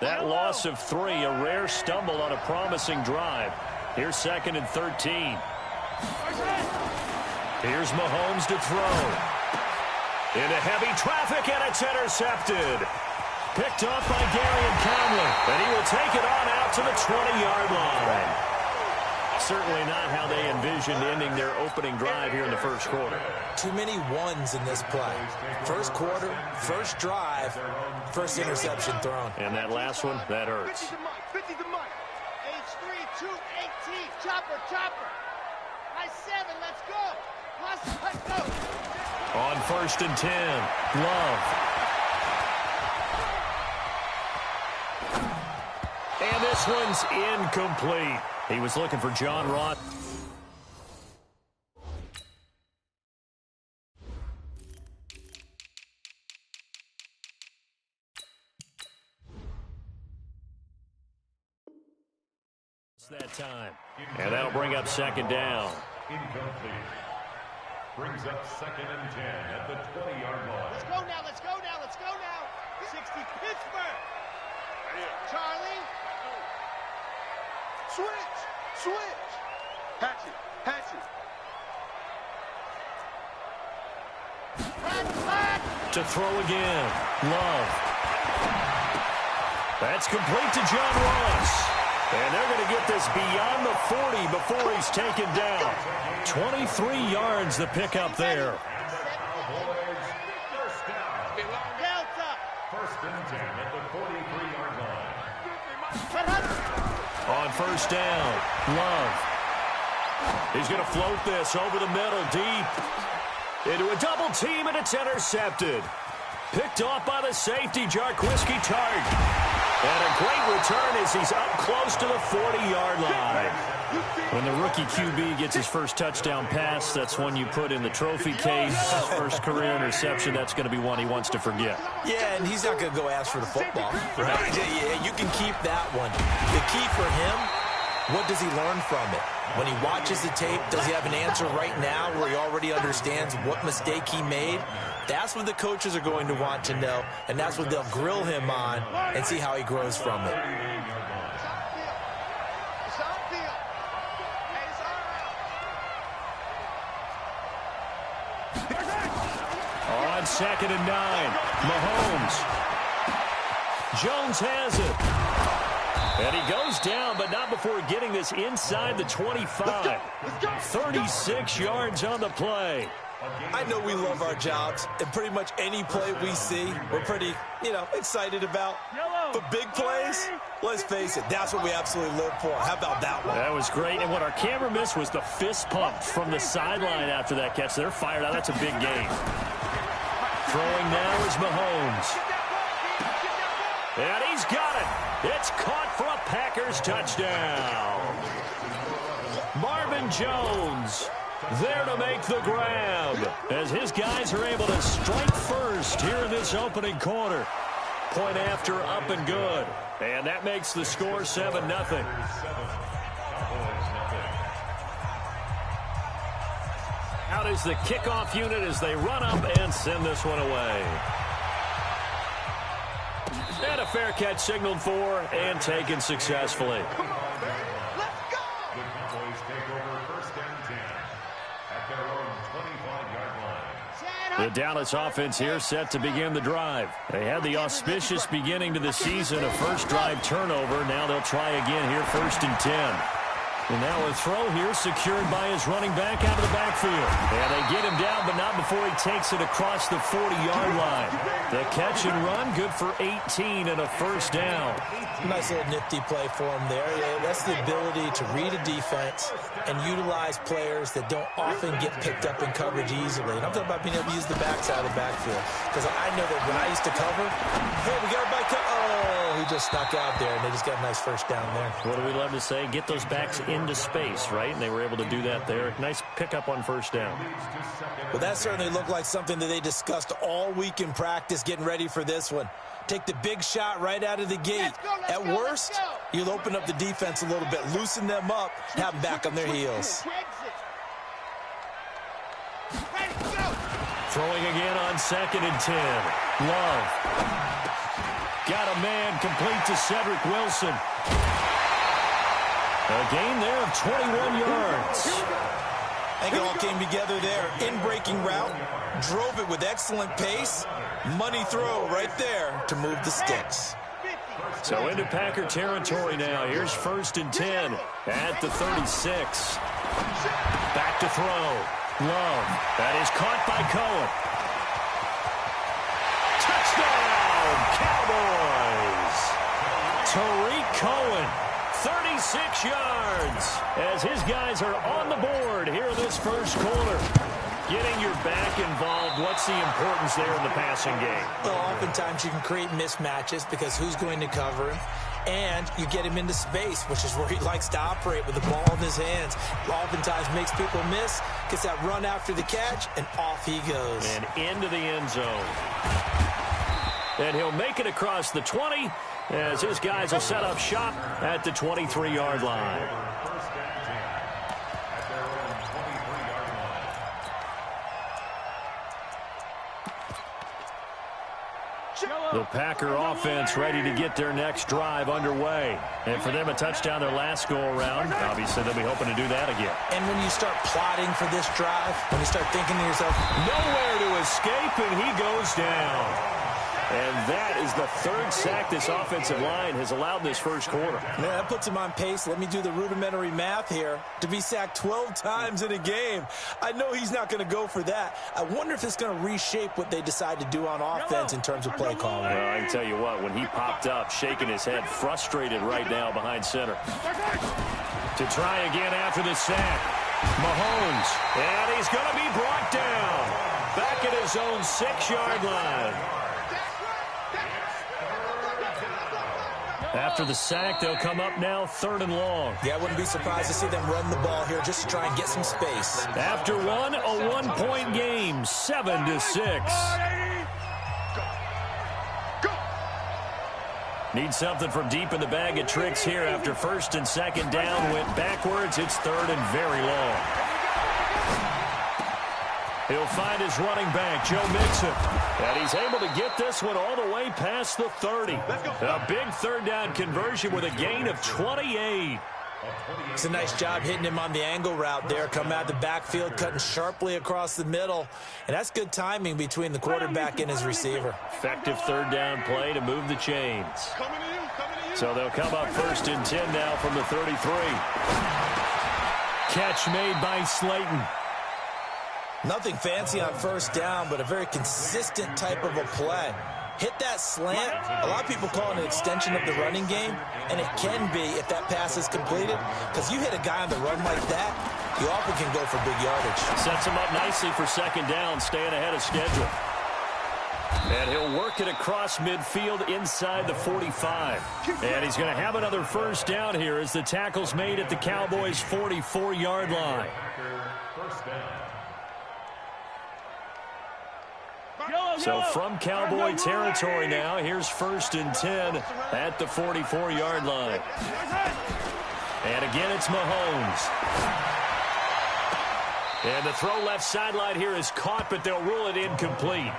That loss of 3, a rare stumble on a promising drive. Here's 2nd and 13. Here's Mahomes to throw. Into heavy traffic, and it's intercepted. Picked off by Gary Conley, and he will take it on out to the 20-yard line. Certainly not how they envisioned ending their opening drive here in the first quarter. Too many ones in this play. First quarter, first drive, first interception thrown. And that last one, that hurts. 50 the mic. H3, 218. Chopper. High 7, let's go. Let's go. On 1st and 10, Love. And this one's incomplete. He was looking for John Ross. That time. And that'll bring up 2nd down. Incomplete. Brings up 2nd and 10 at the 20-yard line. Let's go now. 60 Pittsburgh. Charlie. Switch. Hatchet. Flat. To throw again. Love. That's complete to John Ross. And they're going to get this beyond the 40 before he's taken down. 23 yards the pickup there. Delta. 1st and 10 at the 43-yard line. On 1st down, Love. He's going to float this over the middle, deep. Into a double team, and it's intercepted. Picked off by the safety, Jarquiski Tartt. And a great return as he's up close to the 40-yard line. When the rookie QB gets his first touchdown pass, that's one you put in the trophy case. His first career interception, that's going to be one he wants to forget. Yeah, and he's not going to go ask for the football. Right? Yeah, you can keep that one. The key for him, what does he learn from it? When he watches the tape, does he have an answer right now where he already understands what mistake he made? That's what the coaches are going to want to know, and that's what they'll grill him on and see how he grows from it. On 2nd and 9, Mahomes. Jones has it. And he goes down, but not before getting this inside the 25. 36 yards on the play. I know we love our jobs, and pretty much any play we see, we're pretty, excited about. But big plays, let's face it, that's what we absolutely live for. How about that one? That was great, and what our camera missed was the fist pump from the sideline after that catch. They're fired out. That's a big gain. Throwing now is Mahomes. And he's got it. It's caught for a Packers touchdown. Marvin Jones there to make the grab as his guys are able to strike first here in this opening quarter. Point after, up and good. And that makes the score 7-0. Out is the kickoff unit as they run up and send this one away. And a fair catch signaled for and taken successfully. The Dallas offense here set to begin the drive. They had the auspicious beginning to the season, a first drive turnover. Now they'll try again here, 1st and 10. And now a throw here secured by his running back out of the backfield. And they get him down, but not before he takes it across the 40-yard line. The catch and run, good for 18 and a first down. Nice little nifty play for him there. Yeah, that's the ability to read a defense and utilize players that don't often get picked up in coverage easily. And I'm talking about being able to use the backside of the backfield. Because I know that when I used to cover, hey, we got a back. Oh, he just snuck out there, and they just got a nice first down there. What do we love to say? Get those backs into space, right? And they were able to do that there. Nice pickup on first down. Well, that certainly looked like something that they discussed all week in practice getting ready for this one. Take the big shot right out of the gate. At worst, you'll open up the defense a little bit, loosen them up, have them back on their heels. Throwing again on 2nd and 10. Love. Got a man complete to Cedric Wilson. A gain there of 21 yards. I think it all came together there. In-breaking route, drove it with excellent pace. Money throw right there to move the sticks. So into Packer territory now. Here's 1st and 10 at the 36. Back to throw. Love. That is caught by Cohen. Touchdown, Cowboys. Tariq Cohen, 36 yards, as his guys are on the board here in this first quarter. Getting your back involved, what's the importance there in the passing game? Well, oftentimes you can create mismatches because who's going to cover him? And you get him into space, which is where he likes to operate with the ball in his hands. Oftentimes makes people miss, gets that run after the catch, and off he goes. And into the end zone. And he'll make it across the 20 as his guys will set up shop at the 23-yard line. The Packer offense ready to get their next drive underway. And for them, a touchdown their last go-around. Obviously, they'll be hoping to do that again. And when you start plotting for this drive, when you start thinking to yourself, nowhere to escape, and he goes down. And that is the 3rd sack this offensive line has allowed this first quarter. Yeah, that puts him on pace. Let me do the rudimentary math here. To be sacked 12 times in a game, I know he's not going to go for that. I wonder if it's going to reshape what they decide to do on offense in terms of play calling. Well, I can tell you what, when he popped up, shaking his head, frustrated right now behind center. To try again after the sack, Mahomes, and he's going to be brought down. Back at his own 6-yard line. After the sack, they'll come up now 3rd and long. Yeah, I wouldn't be surprised to see them run the ball here just to try and get some space. After one, a one-point game, 7-6. Need something from deep in the bag of tricks here after 1st and 2nd down. Went backwards. It's 3rd and very long. He'll find his running back, Joe Mixon. And he's able to get this one all the way past the 30. A big 3rd down conversion with a gain of 28. It's a nice job hitting him on the angle route there. Coming out of the backfield, cutting sharply across the middle. And that's good timing between the quarterback and his receiver. Effective 3rd down play to move the chains. So they'll come up 1st and 10 now from the 33. Catch made by Slayton. Nothing fancy on 1st down, but a very consistent type of a play. Hit that slant. A lot of people call it an extension of the running game, and it can be if that pass is completed, because you hit a guy on the run like that, you often can go for big yardage. Sets him up nicely for 2nd down, staying ahead of schedule. And he'll work it across midfield inside the 45. And he's going to have another 1st down here as the tackle's made at the Cowboys' 44-yard line. So from Cowboy territory now, here's 1st and 10 at the 44-yard line. And again, it's Mahomes. And the throw left sideline here is caught, but they'll rule it incomplete.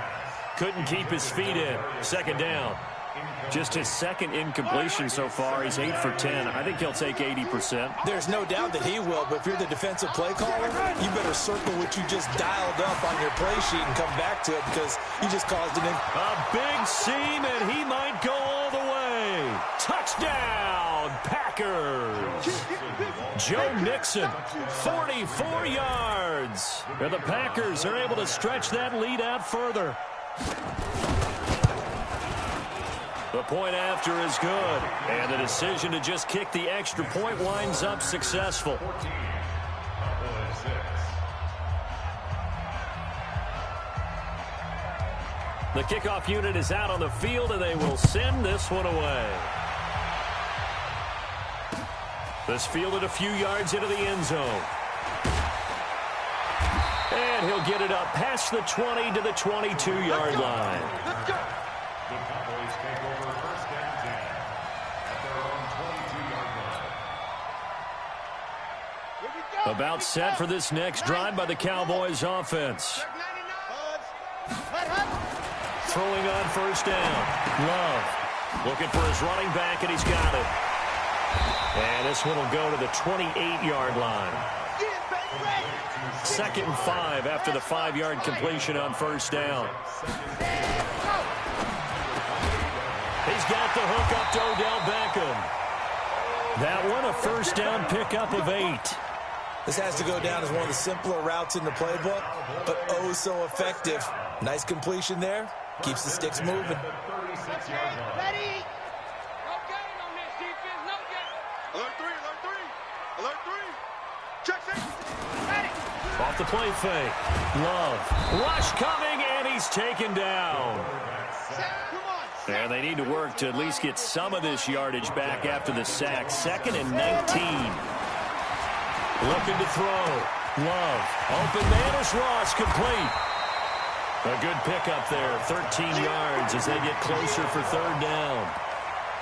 Couldn't keep his feet in. 2nd down. Just his 2nd incompletion so far. He's 8 for 10. I think he'll take 80%. There's no doubt that he will, but if you're the defensive play caller, you better circle what you just dialed up on your play sheet and come back to it because you just caused an A big seam, and he might go all the way. Touchdown, Packers. Joe Mixon, 44 yards. And the Packers are able to stretch that lead out further. The point after is good, and the decision to just kick the extra point winds up successful. The kickoff unit is out on the field, and they will send this one away. This fielded a few yards into the end zone. And he'll get it up past the 20 to the 22-yard line. Let's go. The Cowboys take over 1st and 10 at their own 22-yard line. Here we go. About set for this next drive by the Cowboys offense. Throwing on 1st down. Love. Looking for his running back, and he's got it. And this one will go to the 28-yard line. 2nd and 5 after the 5-yard completion on first down. He's got the hook up to Odell Beckham. That one a first down pickup of 8. This has to go down as one of the simpler routes in the playbook, but oh so effective. Nice completion there. Keeps the sticks moving. Ready? No gain on this defense. No gain. Alert 3, alert 3. Alert 3. Check 6. Ready? Off the play fake. Love. Rush coming, and he's taken down. Come on. And they need to work to at least get some of this yardage back after the sack. 2nd and 19. Looking to throw. Love. Open man is Ross, complete. A good pickup there. 13 yards as they get closer for 3rd down.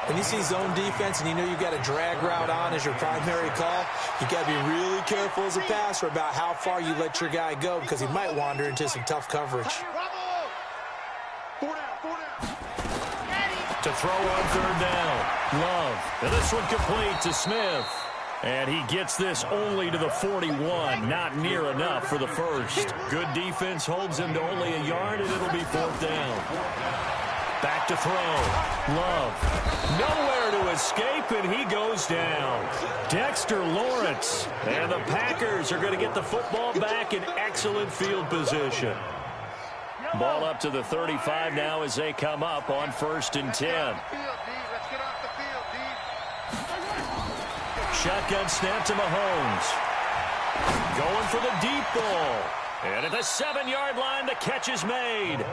When you see zone defense and you know you've got a drag route on as your primary call, you got to be really careful as a passer about how far you let your guy go because he might wander into some tough coverage. Bravo. 4 down. To throw on 3rd down. Love. And this one complete to Smith. And he gets this only to the 41. Not near enough for the first. Good defense holds him to only a yard, and it'll be 4th down. Back to throw. Love. Nowhere to escape, and he goes down. Dexter Lawrence. And the Packers are going to get the football back in excellent field position. Ball up to the 35 now as they come up on 1st and 10. Let's get off the field, D. Shotgun snap to Mahomes. Going for the deep ball. And at the 7-yard line, the catch is made.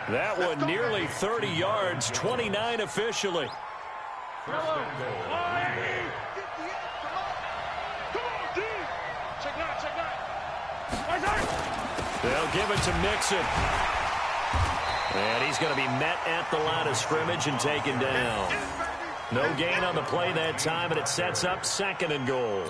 That one nearly 30 yards, 29 officially. Come on, D. Check 9, check 9. They'll give it to Mixon. And he's going to be met at the line of scrimmage and taken down. No gain on the play that time, and it sets up 2nd and goal.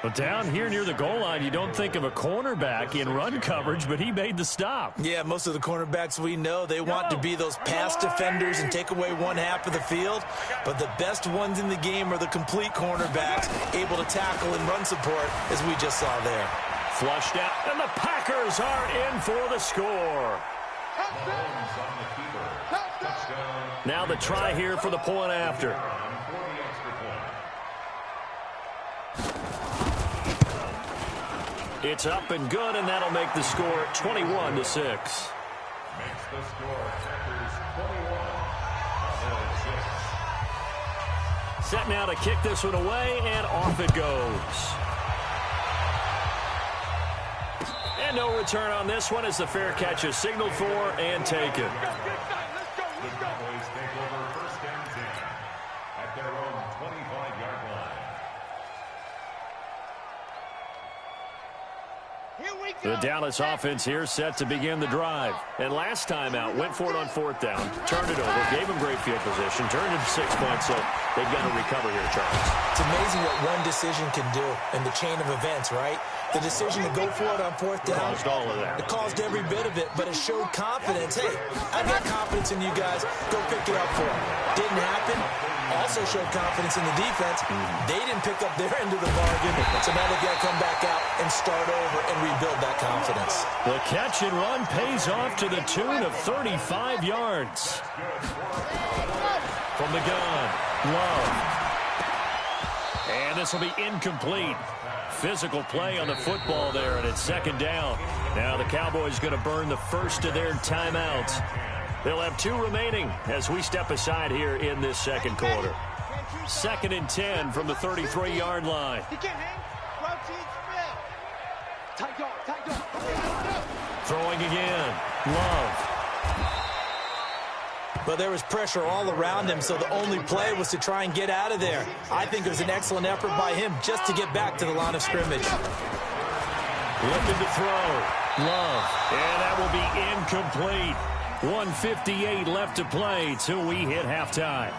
But down here near the goal line, you don't think of a cornerback in run coverage, but he made the stop. Yeah, most of the cornerbacks we know, they want to be those pass defenders and take away one half of the field. But the best ones in the game are the complete cornerbacks, able to tackle and run support, as we just saw there. Flushed out, and the Packers are in for the score. Now the try here for the point after. It's up and good, and that'll make the score 21-6. Makes the score Packers 21. Set now to kick this one away, and off it goes. And no return on this one as the fair catch is signaled for and taken. The Cowboys take over 1st and 10 at their own 25-yard line. Here we go. The Dallas offense here set to begin the drive. And last time out, went for it on 4th down, turned it over, gave them great field position, turned it to 6 points, so they've got to recover here, Charles. It's amazing what one decision can do in the chain of events, right? The decision to go for it on 4th down. Caused all of that. It caused every bit of it, but it showed confidence. Hey, I've got confidence in you guys. Go pick it up for them. Didn't happen. Also showed confidence in the defense. They didn't pick up their end of the bargain, so now they've got to come back out and start over and rebuild that confidence. The catch and run pays off to the tune of 35 yards. From the gun, Love. And this will be incomplete. Physical play on the football there, and it's 2nd down. Now the Cowboys going to burn the first of their timeouts. They'll have 2 remaining as we step aside here in this 2nd quarter. 2nd and 10 from the 33-yard line. He can't hang. Routine spin. Tight dog. Throwing again. Love. But there was pressure all around him, so the only play was to try and get out of there. I think it was an excellent effort by him just to get back to the line of scrimmage. Looking to throw. Love. And that will be incomplete. 1:58 left to play till we hit halftime.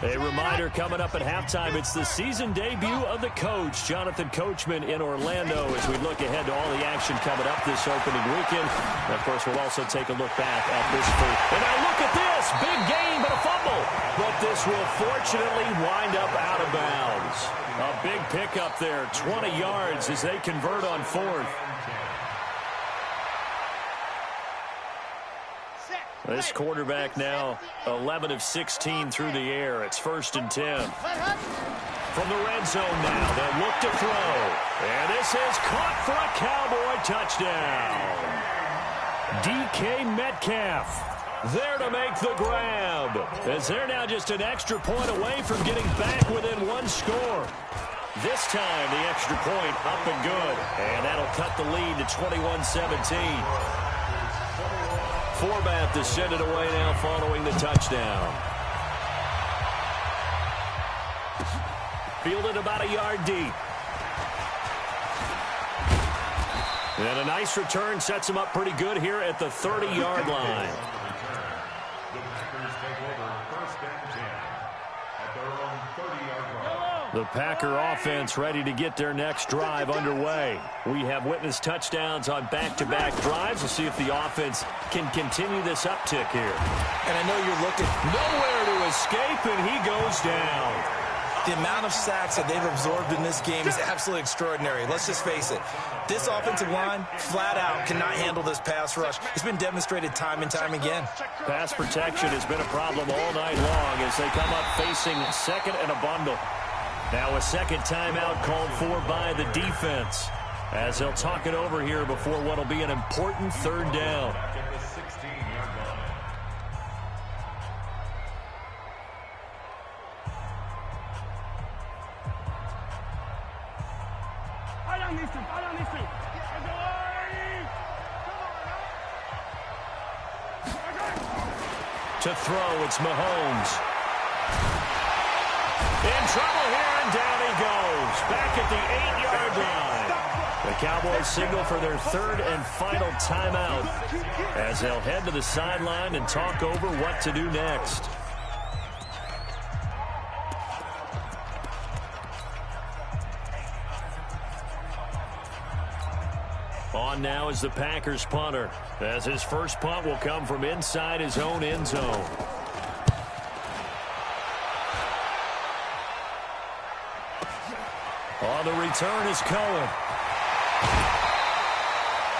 A reminder coming up at halftime, it's the season debut of the coach, Jonathan Coachman in Orlando, as we look ahead to all the action coming up this opening weekend. And of course, we'll also take a look back at this first. And now look at this, big game, but a fumble. But this will fortunately wind up out of bounds. A big pickup there, 20 yards as they convert on fourth. This quarterback now 11 of 16 through the air. It's 1st and 10. From the red zone now, they'll look to throw. And this is caught for a Cowboy touchdown. DK Metcalf there to make the grab, as they're now just an extra point away from getting back within one score. This time, the extra point up and good. And that'll cut the lead to 21-17. Forbath to send it away now following the touchdown. Fielded about a yard deep. And a nice return sets him up pretty good here at the 30-yard line. The Packers take over 1st and 10 at their own 30-yard line. The Packer offense ready to get their next drive underway. We have witnessed touchdowns on back-to-back drives. We'll see if the offense can continue this uptick here. And I know you're looking nowhere to escape, and he goes down. The amount of sacks that they've absorbed in this game is absolutely extraordinary. Let's just face it. This offensive line, flat out, cannot handle this pass rush. It's been demonstrated time and time again. Pass protection has been a problem all night long as they come up facing second and a bundle. Now a second timeout called for by the defense, as they'll talk it over here before what will be an important 3rd down. At the 16-yard line. To throw, it's Mahomes. In trouble here, and down he goes. Back at the 8-yard line. The Cowboys signal for their 3rd and final timeout as they'll head to the sideline and talk over what to do next. On now is the Packers punter, as his first punt will come from inside his own end zone. On the return is Cohen.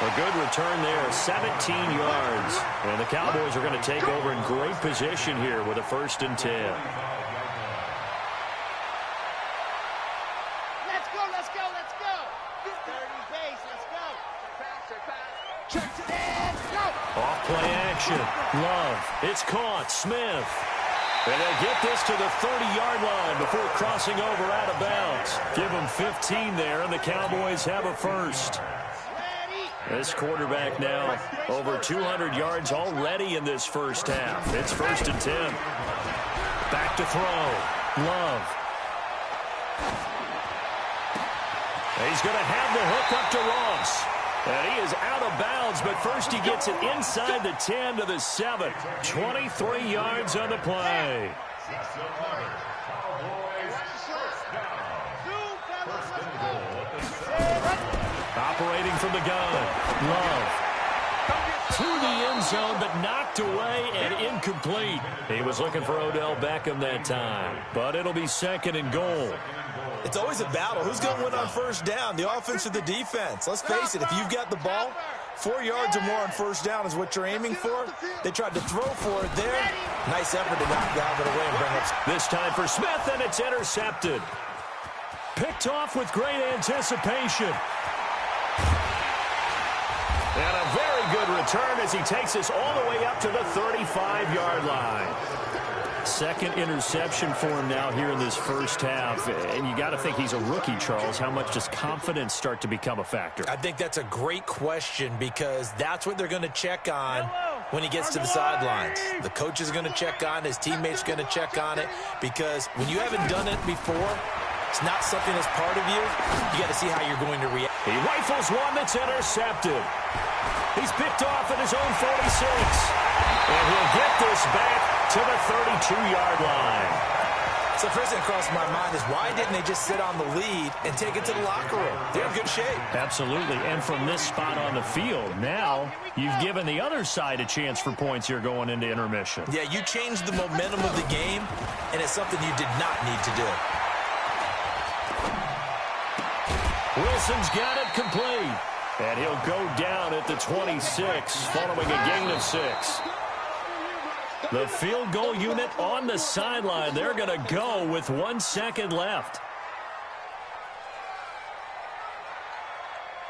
A good return there, 17 yards. And the Cowboys are going to take over in great position here with a 1st and 10. Let's go, let's go, let's go. 30 base, let's go. Check it in, go. Off play action. Love. It's caught. Smith. And they'll get this to the 30-yard line before crossing over out of bounds. Give them 15 there, and the Cowboys have a 1st. This quarterback now over 200 yards already in this first half. It's 1st and 10. Back to throw. Love. He's going to have the hook up to Ross. And he is out of bounds, but first he gets it inside the 10 to the 7. 23 yards on the play. Operating from the gun. Love. Through the end zone, but knocked away and incomplete. He was looking for Odell Beckham that time, but it'll be 2nd and goal. It's always a battle. Who's going to win on 1st down, the offense or the defense? Let's face it, if you've got the ball, 4 yards or more on 1st down is what you're aiming for. They tried to throw for it there. Nice effort to knock Galvin away and bring up. This time for Smith, and it's intercepted. Picked off with great anticipation. And a very good return as he takes us all the way up to the 35-yard line. 2nd interception for him now here in this first half. And you got to think he's a rookie, Charles. How much does confidence start to become a factor? I think that's a great question because that's what they're going to check on when he gets to the sidelines. The coach is going to check on, his teammates going to check on it, because when you haven't done it before, it's not something that's part of you. You got to see how you're going to react. He rifles one that's intercepted. He's picked off at his own 46. And he'll get this back to the 32-yard line. So first thing that crosses my mind is why didn't they just sit on the lead and take it to the locker room? They're in good shape. Absolutely. And from this spot on the field, now you've given the other side a chance for points here going into intermission. Yeah, you changed the momentum of the game, and it's something you did not need to do. Wilson's got it complete. And he'll go down at the 26 following a gain of 6. The field goal unit on the sideline. They're going to go with 1 second left.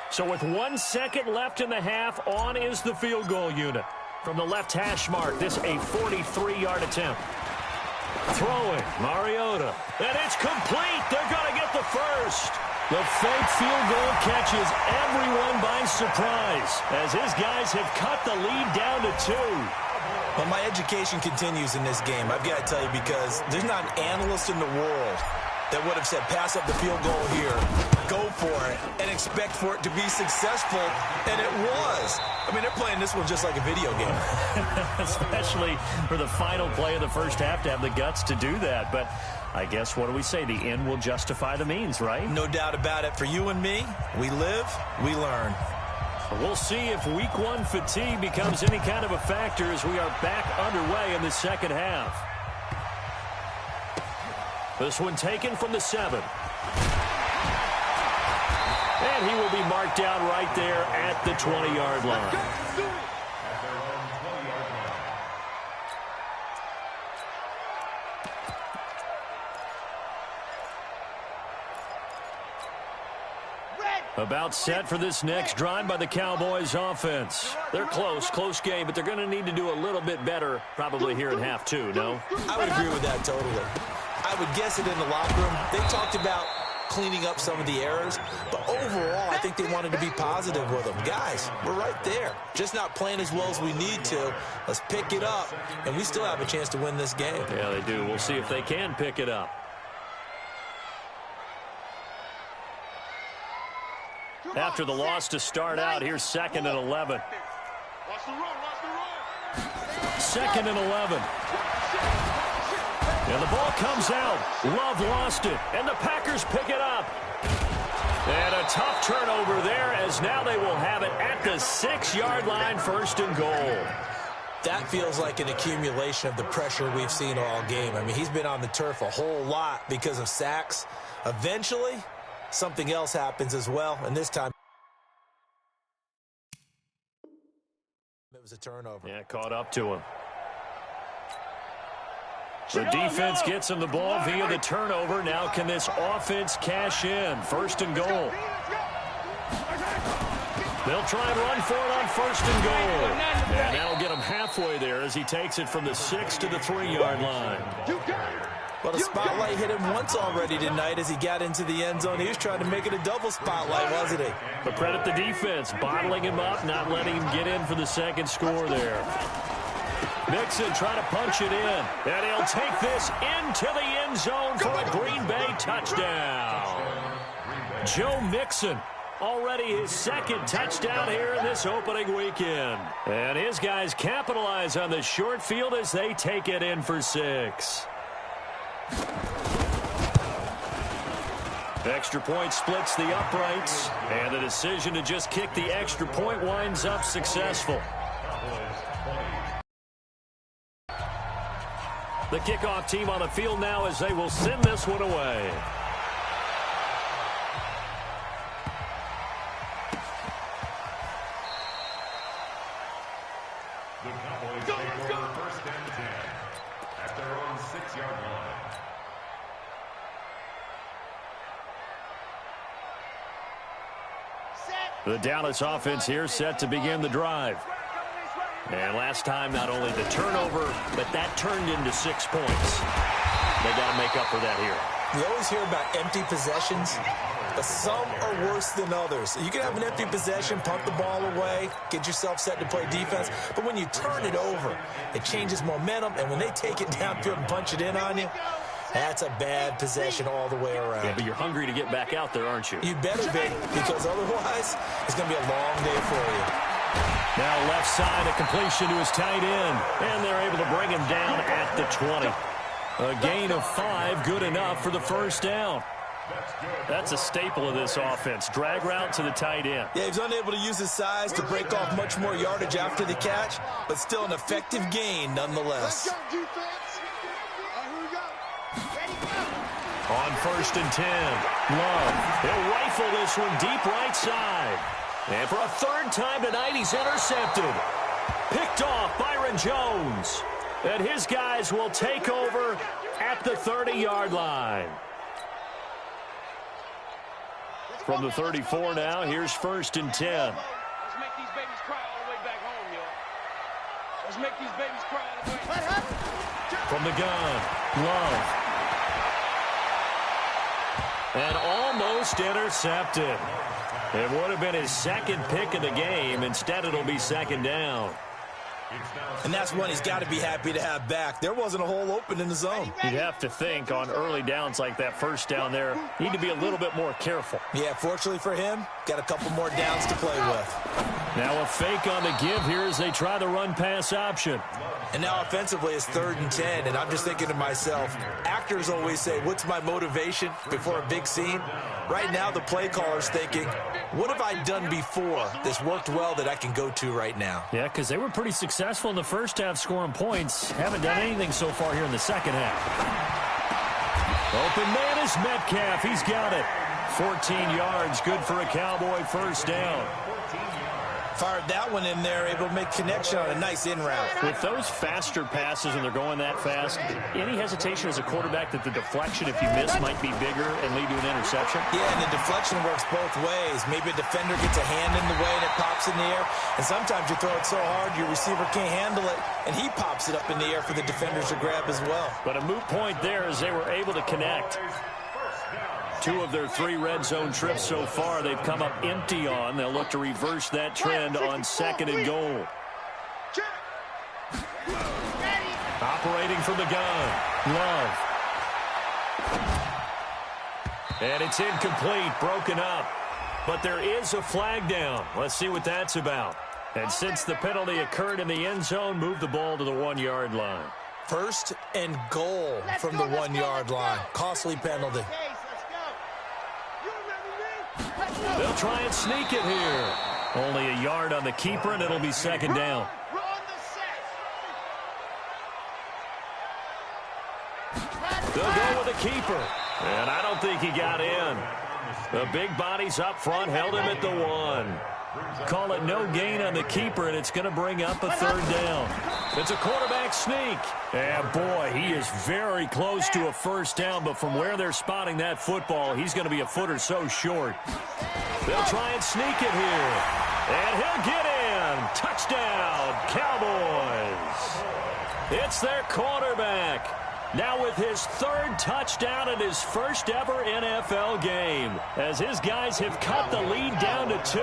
So with 1 second left in the half, on is the field goal unit. From the left hash mark, this a 43-yard attempt. Throwing, Mariota. And it's complete. They're going to get the first. The fake field goal catches everyone by surprise as his guys have cut the lead down to 2. Well, my education continues in this game, I've got to tell you, because there's not an analyst in the world that would have said pass up the field goal here, go for it, and expect for it to be successful, and it was. I mean, they're playing this one just like a video game. Especially for the final play of the first half to have the guts to do that. But I guess, what do we say? The end will justify the means, right? No doubt about it. For you and me, we live, we learn. We'll see if week 1 fatigue becomes any kind of a factor as we are back underway in the second half. This one taken from the 7. And he will be marked down right there at the 20-yard line. About set for this next drive by the Cowboys offense. They're close game, but they're going to need to do a little bit better probably here in half 2, no? I would agree with that totally. I would guess it in the locker room. They talked about cleaning up some of the errors, but overall I think they wanted to be positive with them. Guys, we're right there. Just not playing as well as we need to. Let's pick it up, and we still have a chance to win this game. Yeah, they do. We'll see if they can pick it up. After the loss to start out, here's 2nd and 11. Watch the run, watch the run. 2nd and 11. And the ball comes out. Love lost it, and the Packers pick it up. And a tough turnover there as now they will have it at the 6-yard line, 1st and goal. That feels like an accumulation of the pressure we've seen all game. I mean, he's been on the turf a whole lot because of sacks. Eventually, something else happens as well, and this time it was a turnover. Yeah, caught up to him. The defense gets him the ball via the turnover. Now can this offense cash in? 1st and goal. They'll try and run for it on 1st and goal. And that'll get him halfway there as he takes it from the 6 to the 3-yard line. Well, the spotlight hit him once already tonight as he got into the end zone. He was trying to make it a double spotlight, wasn't he? But credit the defense, bottling him up, not letting him get in for the 2nd score there. Mixon trying to punch it in. And he'll take this into the end zone for a Green Bay touchdown. Joe Mixon, already his 2nd touchdown here in this opening weekend. And his guys capitalize on the short field as they take it in for 6. Extra point splits the uprights, and the decision to just kick the extra point winds up successful. The kickoff team on the field now as they will send this one away. The Cowboys take over 1st and 10 at their own 6-yard line. The Dallas offense here set to begin the drive. And last time, not only the turnover, but that turned into 6 points. They got to make up for that here. We always hear about empty possessions, but some are worse than others. You can have an empty possession, punt the ball away, get yourself set to play defense, but when you turn it over, it changes momentum, and when they take it downfield and punch it in on you, that's a bad possession all the way around. Yeah, but you're hungry to get back out there, aren't you? You better be, because otherwise, it's going to be a long day for you. Now left side, a completion to his tight end, and they're able to bring him down at the 20. A gain of 5, good enough for the first down. That's a staple of this offense. Drag route to the tight end. Yeah, he's unable to use his size to break off much more yardage after the catch, but still an effective gain nonetheless. On 1st and 10, Love. He'll rifle this one deep right side. And for a third time tonight, he's intercepted. Picked off Byron Jones. And his guys will take over at the 30-yard line. From the 34 now, here's 1st and 10. Let's make these babies cry all the way back home, yo. Let's make these babies cry all the way. From the gun, Love. And almost intercepted. It would have been his second pick of the game. Instead, it'll be 2nd down. And that's one he's got to be happy to have back. There wasn't a hole open in the zone. You'd have to think on early downs like that first down there, need to be a little bit more careful. Yeah, fortunately for him, got a couple more downs to play with. Now a fake on the give here as they try the run-pass option. And now offensively it's 3rd and 10, and I'm just thinking to myself, actors always say, what's my motivation before a big scene? Right now the play caller's thinking, what have I done before that's worked well that I can go to right now? Yeah, because they were pretty successful in the first half scoring points. Haven't done anything so far here in the second half. Open man is Metcalf. He's got it. 14 yards, good for a Cowboy first down. Fired that one in there, able to make connection on a nice in route. With those faster passes when they're going that fast, any hesitation as a quarterback that the deflection, if you miss, might be bigger and lead to an interception? Yeah, and the deflection works both ways. Maybe a defender gets a hand in the way and it pops in the air, and sometimes you throw it so hard your receiver can't handle it, and he pops it up in the air for the defenders to grab as well. But a moot point there as they were able to connect. 2 of their 3 red zone trips so far they've come up empty on. They'll look to reverse that trend on 2nd and goal. Operating from the gun, Love. And it's incomplete, broken up. But there is a flag down. Let's see what that's about. And since the penalty occurred in the end zone, move the ball to the 1-yard line. 1st and goal from the 1-yard line. Costly penalty. They'll try and sneak it here. Only a yard on the keeper, and it'll be 2nd down. They'll go with the keeper. And I don't think he got in. The big bodies up front held him at the 1. Call it no gain on the keeper, and it's going to bring up a 3rd down. It's a quarterback sneak. And, boy, he is very close to a first down, but from where they're spotting that football, he's going to be a foot or so short. They'll try and sneak it here. And he'll get in. Touchdown, Cowboys. It's their quarterback. Now with his 3rd touchdown in his first ever NFL game, as his guys have cut the lead down to 2.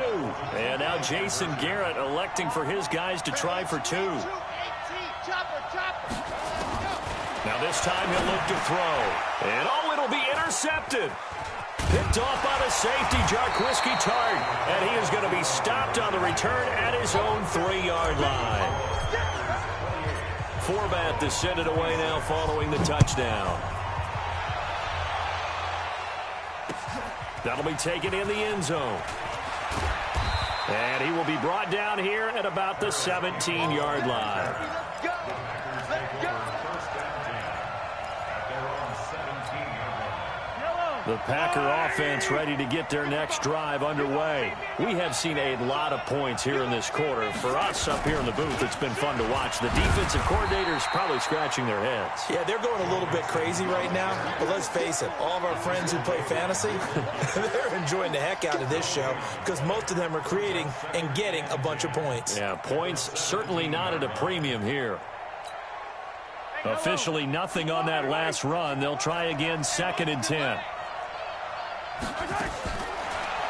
And now Jason Garrett electing for his guys to try for 2. Now this time he'll look to throw. And oh, it'll be intercepted. Picked off by the safety, Jarquiski Tart. And he is going to be stopped on the return at his own 3-yard line. Forbat descended away now following the touchdown. That'll be taken in the end zone. And he will be brought down here at about the 17-yard line. The Packer offense ready to get their next drive underway. We have seen a lot of points here in this quarter. For us up here in the booth, it's been fun to watch. The defensive coordinators probably scratching their heads. Yeah, they're going a little bit crazy right now. But let's face it, all of our friends who play fantasy, they're enjoying the heck out of this show because most of them are creating and getting a bunch of points. Yeah, points certainly not at a premium here. Officially nothing on that last run. They'll try again 2nd and 10.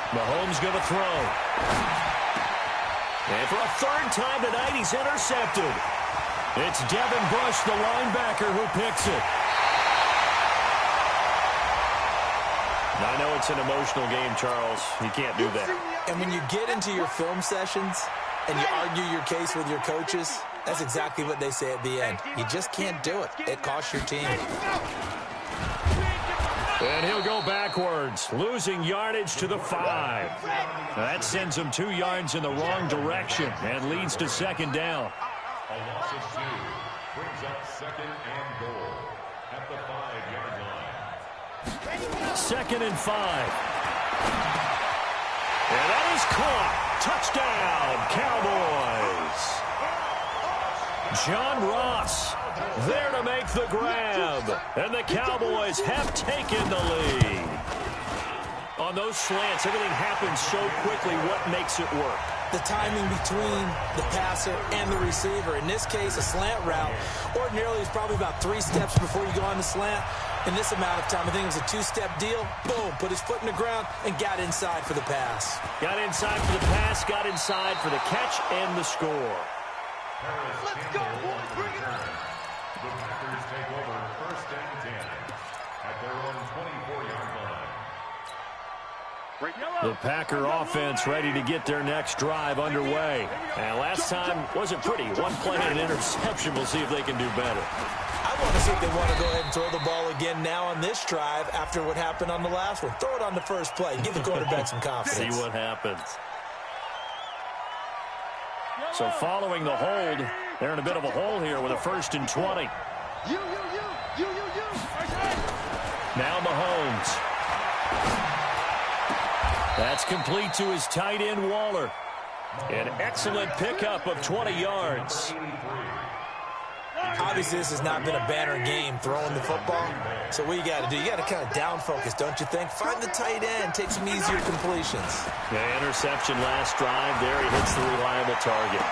Mahomes going to throw. And for a 3rd time tonight, he's intercepted. It's Devin Bush, the linebacker, who picks it. Now, I know it's an emotional game, Charles. You can't do that. And when you get into your film sessions and you argue your case with your coaches, That's exactly what they say at the end. You just can't do it. It costs your team. And he'll go backwards, losing yardage to the 5. That sends him 2 yards in the wrong direction and leads to second down. A loss of 2 brings up second and goal at the 5-yard line. Second and 5. And that is caught. Touchdown, Cowboys. John Ross there to make the grab. And the Cowboys have taken the lead. On those slants, everything happens so quickly. What makes it work? The timing between the passer and the receiver. In this case, a slant route. Ordinarily, it's probably about 3 steps before you go on the slant. In this amount of time, I think it was a 2-step deal. Boom, put his foot in the ground and got inside for the pass. Got inside for the pass, got inside for the catch and the score. Let's go, boys. Bring it on. The Packers take over first and 10 at their own 24-yard line. The Packer offense ready to get their next drive underway. And last time wasn't pretty. 1 play and an interception. We'll see if they can do better. I want to see if they want to go ahead and throw the ball again now on this drive after what happened on the last one. Throw it on the first play. Give the quarterback some confidence. See what happens. So following the hold, they're in a bit of a hole here with a 1st and 20. You. Now Mahomes. That's complete to his tight end, Waller. An excellent pickup of 20 yards. Obviously, this has not been a banner game throwing the football. So what you got to do, you got to kind of down focus, don't you think? Find the tight end, take some easier completions. The interception last drive. There he hits the reliable target.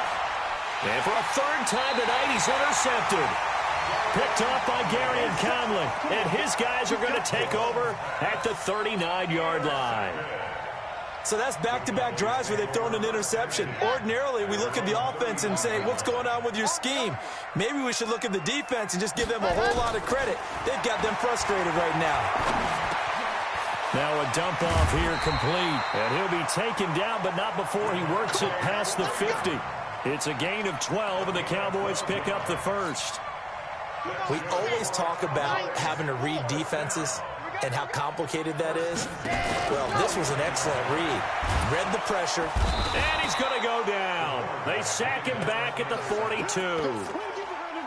And for a 3rd time tonight, he's intercepted. Picked up by Gary and Conley. And his guys are going to take over at the 39-yard line. So that's back-to-back drives where they've thrown an interception. Ordinarily, we look at the offense and say, what's going on with your scheme? Maybe we should look at the defense and just give them a whole lot of credit. They've got them frustrated right now. Now a dump-off here complete. And he'll be taken down, but not before he works it past the 50. It's a gain of 12, and the Cowboys pick up the 1st. We always talk about having to read defenses and how complicated that is. Well, this was an excellent read. Read the pressure. And he's going to go down. They sack him back at the 42.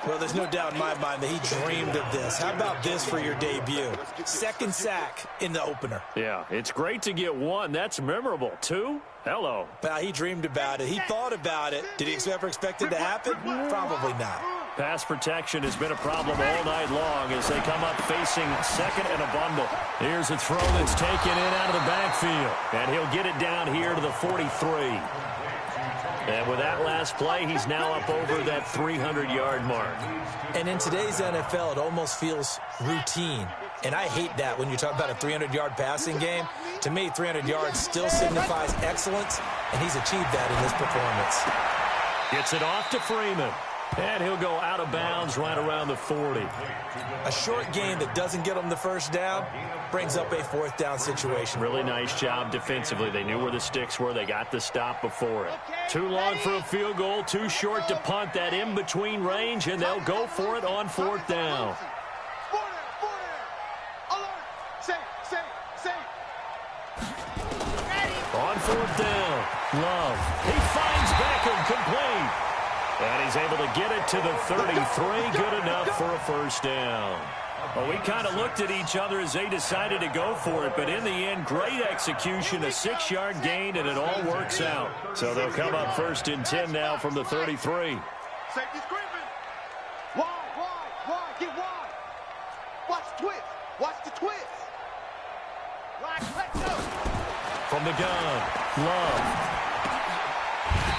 Well, there's no doubt in my mind that he dreamed of this. How about this for your debut? 2nd sack in the opener. Yeah, it's great to get 1. That's memorable. 2? Hello. Well, he dreamed about it. He thought about it. Did he ever expect it to happen? Probably not. Pass protection has been a problem all night long as they come up facing 2nd and a bundle. Here's a throw that's taken in out of the backfield. And he'll get it down here to the 43. And with that last play, he's now up over that 300-yard mark. And in today's NFL, it almost feels routine. And I hate that when you talk about a 300-yard passing game. To me, 300 yards still signifies excellence, and he's achieved that in this performance. Gets it off to Freeman. And he'll go out of bounds right around the 40. A short gain that doesn't get him the 1st down brings up a 4th down situation. Really nice job defensively. They knew where the sticks were. They got the stop before it. Too long for a field goal. Too short to punt. That in-between range, and they'll go for it on 4th down. On 4th down, Love. He finds Beckham complete. And he's able to get it to the 33. Good enough for a 1st down. Well, we kind of looked at each other as they decided to go for it, but in the end, great execution, a 6-yard gain, and it all works out. So they'll come up 1st and 10 now from the 33. Safety screaming. Wide, get wide. Watch the twist. Watch the twist. Right, let's go. From the gun, Love.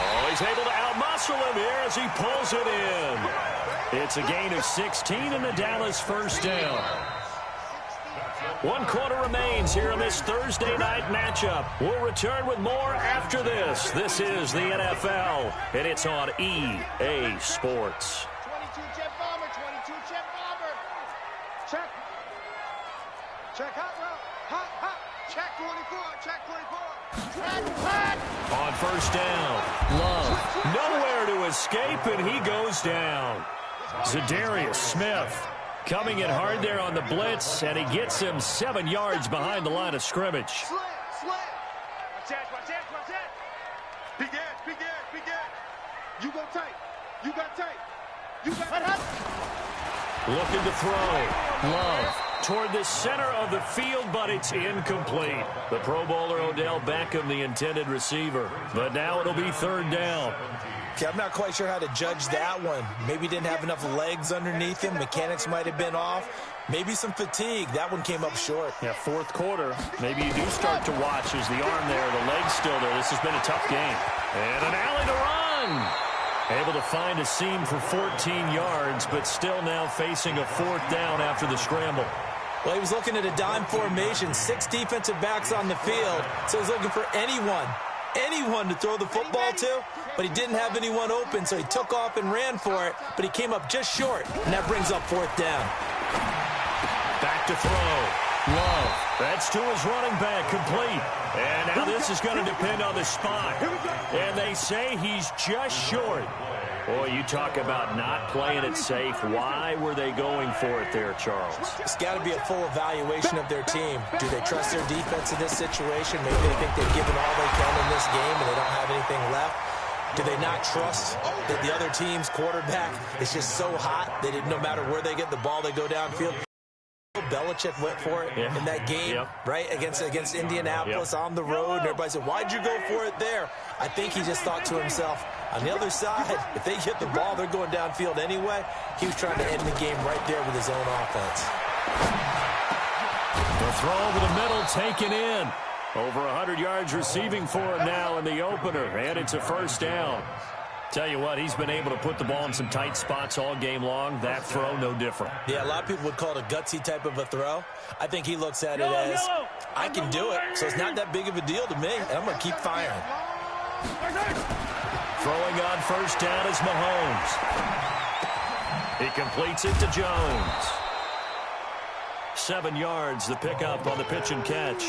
Oh, he's able to outmuscle him here as he pulls it in. It's a gain of 16 and the Dallas 1st down. 1 quarter remains here in this Thursday night matchup. We'll return with more after this. This is the NFL, and it's on EA Sports. 22 jet bomber, 22 jet bomber. Check. Check hot route. Hot. Check 24. Check 24. Track. On 1st down, Love nowhere to escape, and he goes down. Zadarius Smith coming in hard there on the blitz, and he gets him 7 yards behind the line of scrimmage. Slam. Watch that. Big edge. You go tight. You got tight. Looking to throw. Love toward the center of the field, but it's incomplete. The Pro Bowler Odell Beckham, the intended receiver. But now it'll be third down. Okay, I'm not quite sure how to judge that one. Maybe didn't have enough legs underneath him. Mechanics might have been off. Maybe some fatigue. That one came up short. Yeah, fourth quarter. Maybe you do start to watch as the arm there, the leg's still there. This has been a tough game. And an alley to run. Able to find a seam for 14 yards, but still now facing a fourth down after the scramble. Well, he was looking at a dime formation, 6 defensive backs on the field, so he's looking for anyone to throw the football to, but he didn't have anyone open, so he took off and ran for it, but he came up just short, and that brings up fourth down. Back to throw. Love. That's to his running back, complete. And now this is going to depend on the spot. And they say he's just short. Boy, you talk about not playing it safe. Why were they going for it there, Charles? It's got to be a full evaluation of their team. Do they trust their defense in this situation? Maybe they think they've given all they can in this game and they don't have anything left. Do they not trust that the other team's quarterback is just so hot that no matter where they get the ball, they go downfield? Belichick went for it in that game, right, against Indianapolis on the road, and everybody said, why'd you go for it there? I think he just thought to himself, on the other side, if they get the ball, they're going downfield anyway. He was trying to end the game right there with his own offense. The throw over the middle, taken in. Over 100 yards receiving for him now in the opener, and it's a first down. Tell you what, he's been able to put the ball in some tight spots all game long. That throw, no different. Yeah, a lot of people would call it a gutsy type of a throw. I think he looks at it as, I can do it, so it's not that big of a deal to me, and I'm going to keep firing. Throwing on first down is Mahomes. He completes it to Jones. 7 yards, the pickup on the pitch and catch.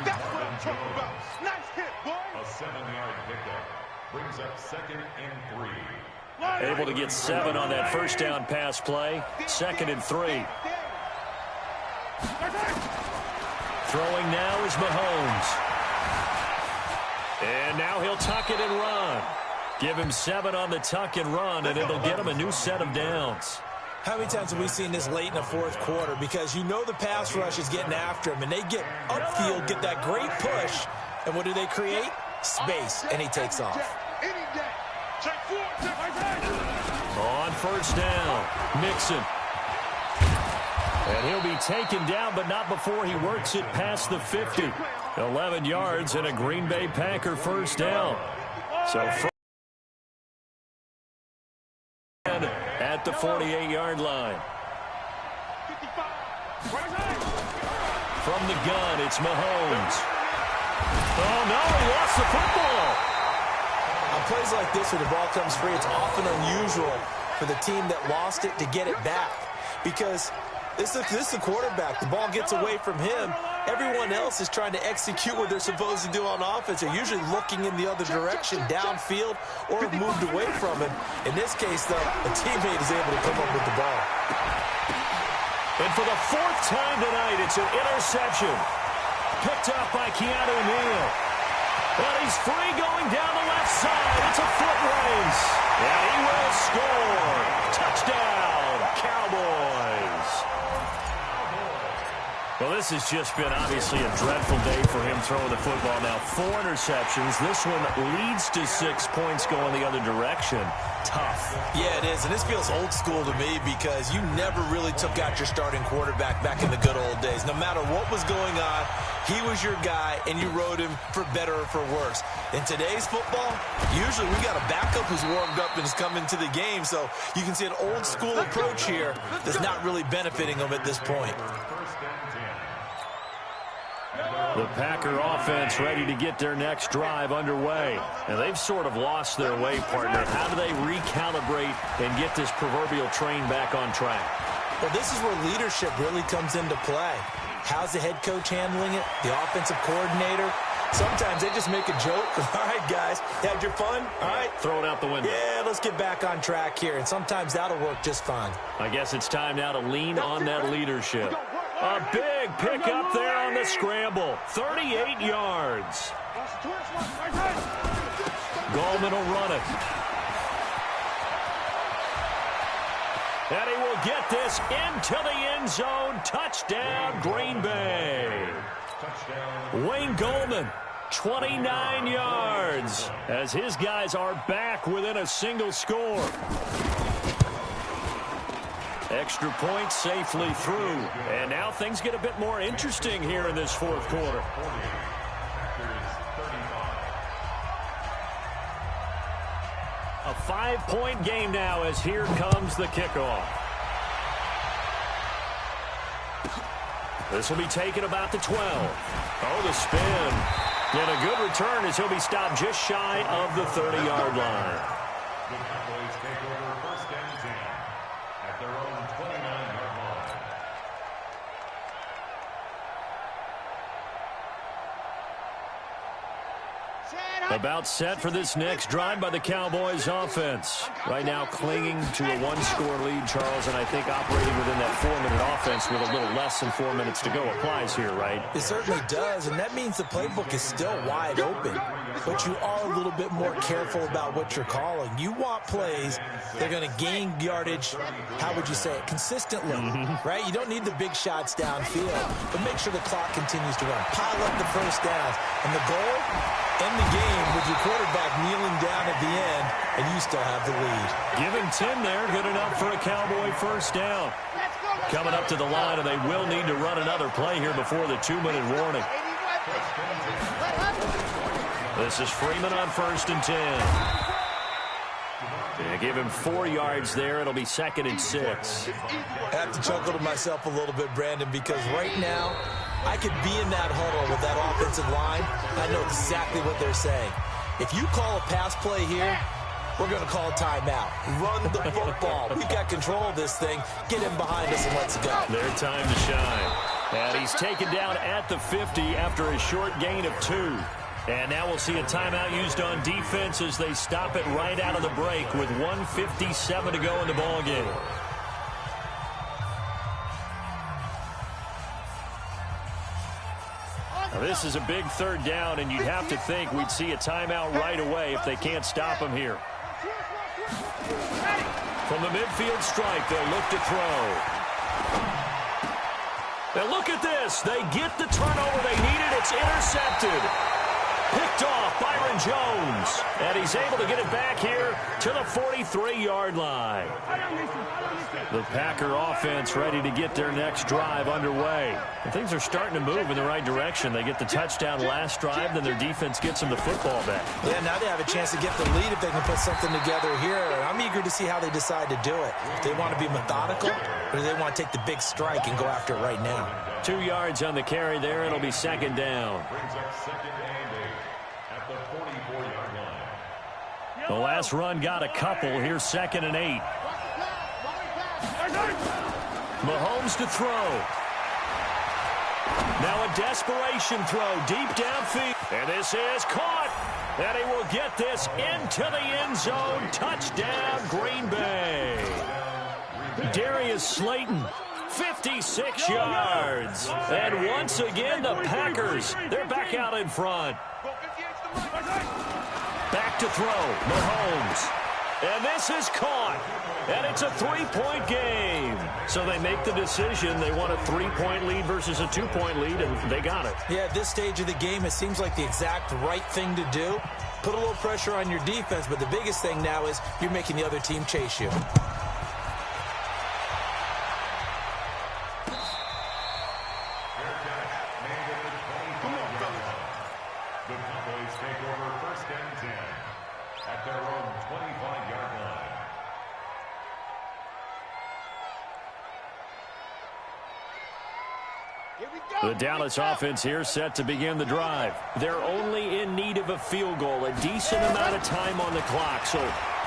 That's what I'm talking about. Nice hit, boy. A 7-yard pickup brings up 2nd and 3. Able to get 7 on that first down pass play. 2nd and 3. Throwing now is Mahomes. And now he'll tuck it and run. Give him 7 on the tuck and run, and it'll get him a new set of downs. How many times have we seen this late in the fourth quarter? Because you know the pass rush is getting after him, and they get upfield, get that great push, and what do they create? Space, and he takes off. On first down, Mixon. And he'll be taken down, but not before he works it past the 50. 11 yards and a Green Bay Packer first down. So at the 48-yard line. From the gun, it's Mahomes. Oh, no, he lost the football. On plays like this where the ball comes free, it's often unusual for the team that lost it to get it back. Because this is the quarterback. The ball gets away from him. Everyone else is trying to execute what they're supposed to do on offense. They're usually looking in the other direction, downfield, or have moved away from him. In this case, though, a teammate is able to come up with the ball. And for the 4th time tonight, it's an interception. Picked up by Keanu Neal. And he's free going down the left side. It's a foot race. And he will score. Touchdown, Cowboys. Well, this has just been obviously a dreadful day for him throwing the football. Now 4 interceptions. This one leads to 6 points going the other direction. Tough. Yeah, it is, and this feels old school to me because you never really took out your starting quarterback back in the good old days. No matter what was going on, he was your guy, and you rode him for better or for worse. In today's football, usually we got a backup who's warmed up and is coming to the game, so you can see an old school approach here that's not really benefiting them at this point. The Packer offense ready to get their next drive underway. And they've sort of lost their way, partner. How do they recalibrate and get this proverbial train back on track? Well, this is where leadership really comes into play. How's the head coach handling it? The offensive coordinator? Sometimes they just make a joke. All right, guys, had your fun? All right. Throw it out the window. Yeah, let's get back on track here, and sometimes that'll work just fine. I guess it's time now to lean on that leadership. A big pickup there on the scramble. 38 yards. Gallman will run it. And he will get this into the end zone. Touchdown, Green Bay. Wayne Gallman, 29 yards, as his guys are back within a single score. Extra point safely through. And now things get a bit more interesting here in this fourth quarter. A 5-point game now as here comes the kickoff. This will be taken about the 12. Oh, the spin. And a good return as he'll be stopped just shy of the 30-yard line. The Cowboys take over first and 10 at their own 29-yard line. About set for this next drive by the Cowboys offense. Right now clinging to a one-score lead, Charles, and I think operating within that 4-minute offense with a little less than 4 minutes to go applies here, right? It certainly does, and that means the playbook is still wide open. But you are a little bit more careful about what you're calling. You want plays that are going to gain yardage, how would you say it, consistently, right? You don't need the big shots downfield, but make sure the clock continues to run. Pile up the first downs, and the goal, end the game with your quarterback kneeling down at the end, and you still have the lead. Give him 10 there, good enough for a Cowboy first down. Coming up to the line, and they will need to run another play here before the 2-minute warning. This is Freeman on first and 10. Yeah, give him 4 yards there. It'll be 2nd and 6. I have to chuckle to myself a little bit, Brandon, because right now I could be in that huddle with that offensive line. I know exactly what they're saying. If you call a pass play here, we're going to call a timeout. Run the football. We've got control of this thing. Get him behind us and let's go. Their time to shine. And he's taken down at the 50 after a short gain of 2. And now we'll see a timeout used on defense as they stop it right out of the break with 1:57 to go in the ballgame. Now this is a big third down, and you'd have to think we'd see a timeout right away if they can't stop him here. From the midfield stripe, they'll look to throw. And look at this. They get the turnover they needed. It's intercepted. Picked off Byron Jones. And he's able to get it back here to the 43-yard line. The Packer offense ready to get their next drive underway. And things are starting to move in the right direction. They get the touchdown last drive, then their defense gets them the football back. Yeah, now they have a chance to get the lead if they can put something together here. I'm eager to see how they decide to do it. If they want to be methodical, or do they want to take the big strike and go after it right now? 2 yards on the carry there. It'll be 2nd down. Brings up 2nd and 8 at the 44-yard line. The last run got a couple. Here's 2nd and 8. Mahomes to throw. Now a desperation throw deep downfield. And this is caught. And he will get this into the end zone. Touchdown, Green Bay. Darius Slayton, 56 yards. And once again, the Packers, they're back out in front. Back to throw, Mahomes. And this is caught. And it's a 3-point game. So they make the decision. They want a 3-point lead versus a 2-point lead, and they got it. Yeah, at this stage of the game, it seems like the exact right thing to do. Put a little pressure on your defense, but the biggest thing now is you're making the other team chase you. The Cowboys take over first and 10 at their own 25-yard line. The Dallas offense here set to begin the drive. They're only in need of a field goal, a decent amount of time on the clock. So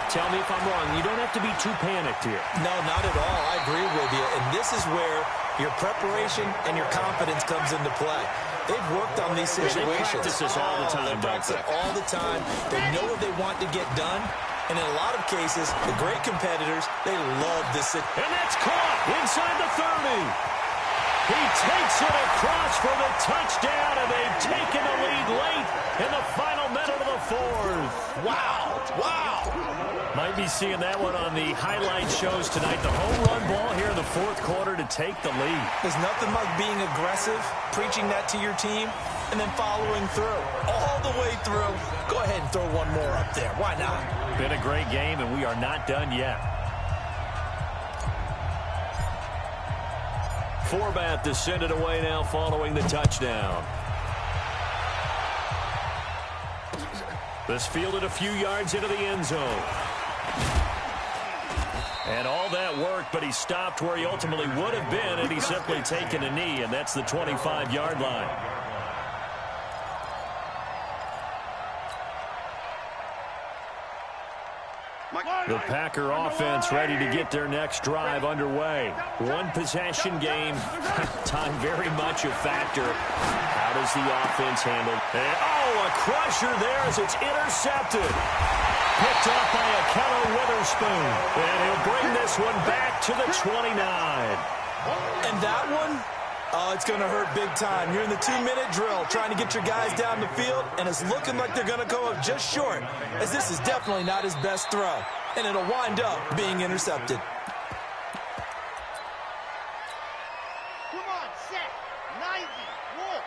tell me if I'm wrong. You don't have to be too panicked here. No, not at all. I agree with you. And this is where your preparation and your confidence comes into play. They've worked on these situations. They practice this all the time, They practice it all the time. They know what they want to get done. And in a lot of cases, the great competitors, they love this. And that's caught inside the 30. He takes it across for the touchdown, and they've taken the lead late in the final minute of the fourth. Wow. Might be seeing that one on the highlight shows tonight. The home run ball here in the fourth quarter to take the lead. There's nothing like being aggressive, preaching that to your team, and then following through. All the way through. Go ahead and throw one more up there. Why not? Been a great game, and we are not done yet. Forbath to send it away now following the touchdown. This fielded a few yards into the end zone. And all that worked, but he stopped where he ultimately would have been, and he's simply taken a knee, and that's the 25-yard line. The Packer offense ready to get their next drive underway. One possession game. Time very much a factor. How does the offense handle? And, a crusher there as it's intercepted. Picked up by a Keller Witherspoon. And he'll bring this one back to the 29. And that one, it's going to hurt big time. You're in the 2-minute drill trying to get your guys down the field, and it's looking like they're going to go up just short, as this is definitely not his best throw. And it'll wind up being intercepted. Come on, set. 90. Wolf.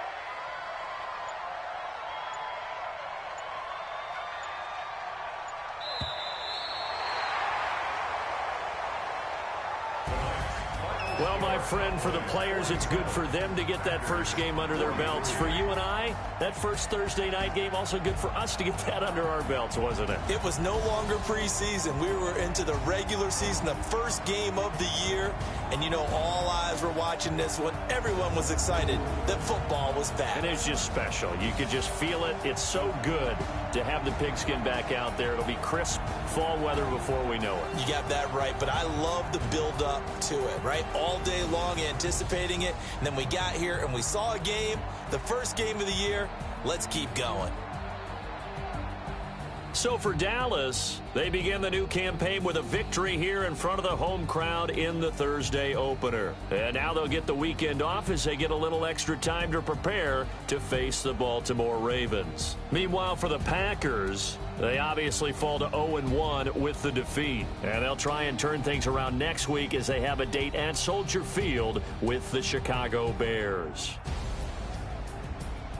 Well, my friend, for the players, it's good for them to get that first game under their belts. For you and I, that first Thursday night game, also good for us to get that under our belts, wasn't it? It was no longer preseason. We were into the regular season, the first game of the year. And, all eyes were watching this one. Everyone was excited that football was back. And it's just special. You could just feel it. It's so good to have the pigskin back out there. It'll be crisp fall weather before we know it. You got that right, but I love the build-up to it, right? All day long anticipating it, and then we got here and we saw a game, the first game of the year. Let's keep going. So for Dallas, they begin the new campaign with a victory here in front of the home crowd in the Thursday opener. And now they'll get the weekend off as they get a little extra time to prepare to face the Baltimore Ravens. Meanwhile, for the Packers, they obviously fall to 0-1 with the defeat. And they'll try and turn things around next week as they have a date at Soldier Field with the Chicago Bears.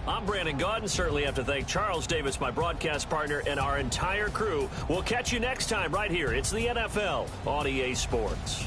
I'm Brandon Gaudin. Certainly have to thank Charles Davis, my broadcast partner, and our entire crew. We'll catch you next time right here. It's the NFL on EA Sports.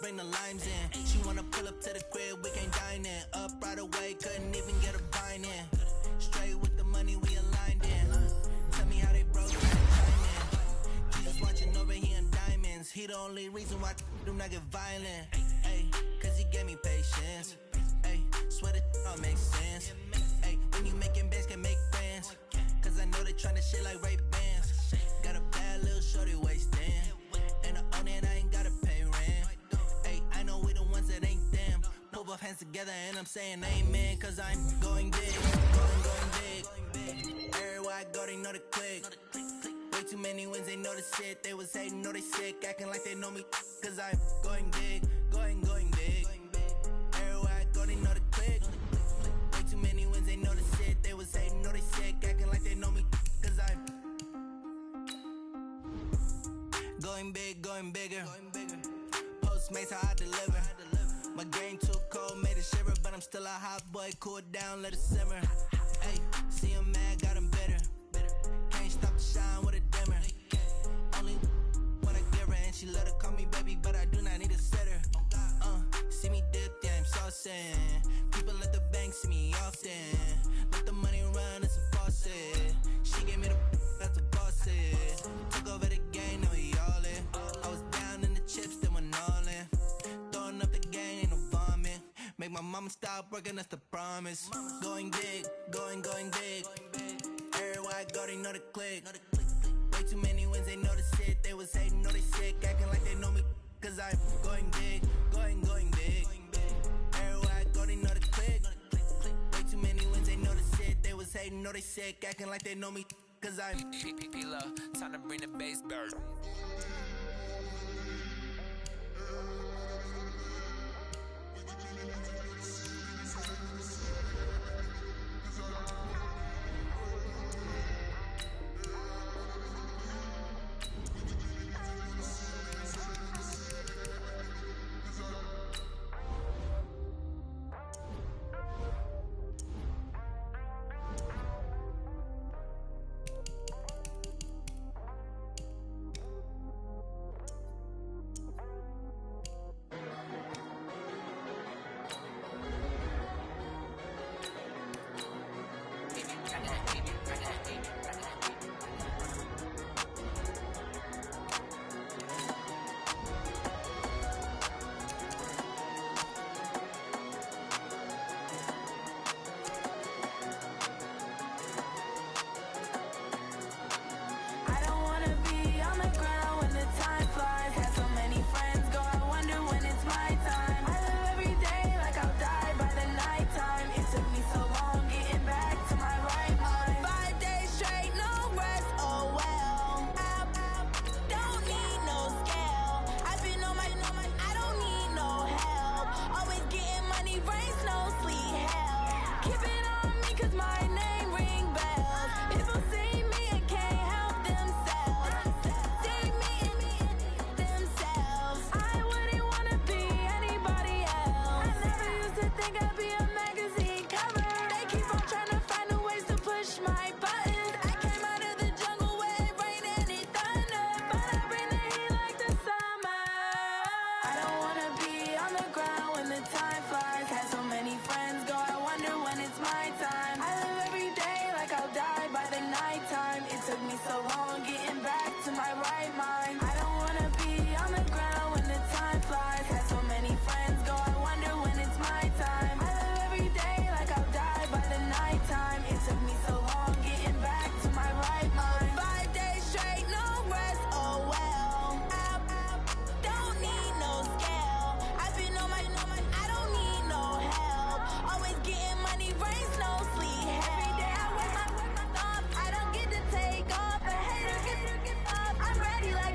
bring the limes in. She wanna pull up to the crib, we can't dine in. Up right away, couldn't even get a vine in. Straight with the money, we aligned in. Tell me how they broke, chime in. Jesus watching over here in diamonds. He the only reason why do not get violent. Ay, cause he gave me patience. Ay, swear that all makes sense. Ay, when you making bands, can make friends. Cause I know they tryna shit like Ray-Bans. Got a bad little shorty wasting. And I own it, I ain't gotta pay rent. Ay, I know we the ones that ain't them. Pull both hands together and I'm saying amen. Cause I'm going big, going big. Everywhere I go, they know the click. Way too many wins, they know the shit. They was hating, know they sick, acting like they know me. Cause I'm going big, going big. Everywhere I go, they know the click. Way too many wins, they know the shit. They was hating, know they sick, acting like they know me. Cause I'm going big, going bigger. Postmates, how I deliver. My game too cold, made it shiver. But I'm still a hot boy, cool it down, let it simmer. Ay, see him mad, got him bitter. Can't stop the shine with a dimmer. Only when I give her, and she let her call me baby, but I do not need a sitter. See me dip, yeah, I'm saucing. People at the bank see me often. Let the money run, it's a faucet. She gave me the that's a boss it. Took over the game, now we all in. I was down in the chips, then went all in. Throwing up the game, ain't no vomit. Make my mama stop working, that's the promise. Going big, going big. Everywhere I go, they know the click. Way too many wins, they know the shit. They was hating, know they sick, acting like they know me. Cause I'm going big, going big. Everywhere I go, they know the click. Way too many wins, they know the shit. They was hating, know they sick, acting like they know me. Cause I'm P-P-P-Love, time to bring the bass back.